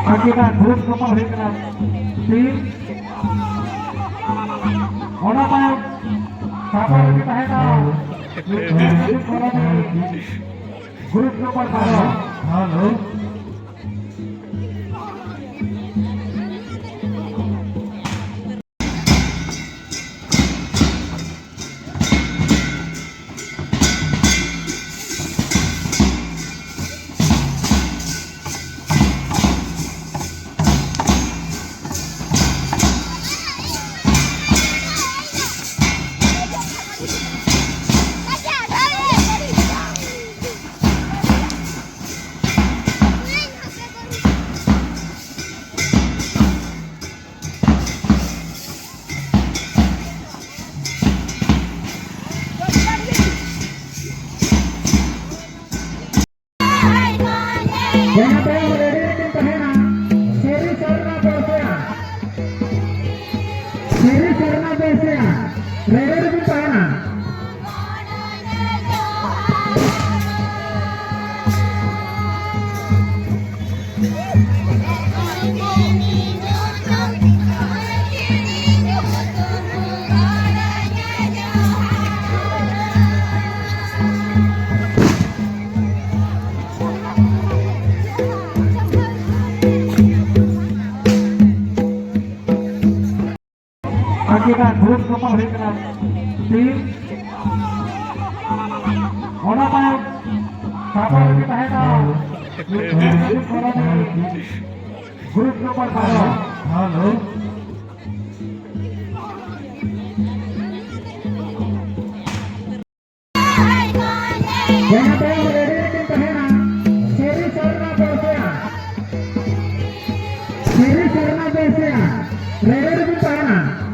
akibat grup nomor hikmat tim orang main sabar kita hendak grup nomor 12 halo Yang ada yang ready tim Tahena, Siri Sarna Persea, Siri Sarna Persea, ready tim Tahena. Akibat grup nomor hikmat tim orang main sabar kita hendak grup nomor 12 halo yang ada yang ready tim Tahena, Siri Sarna Persea, Siri Sarna Persea, ready tim Tahena.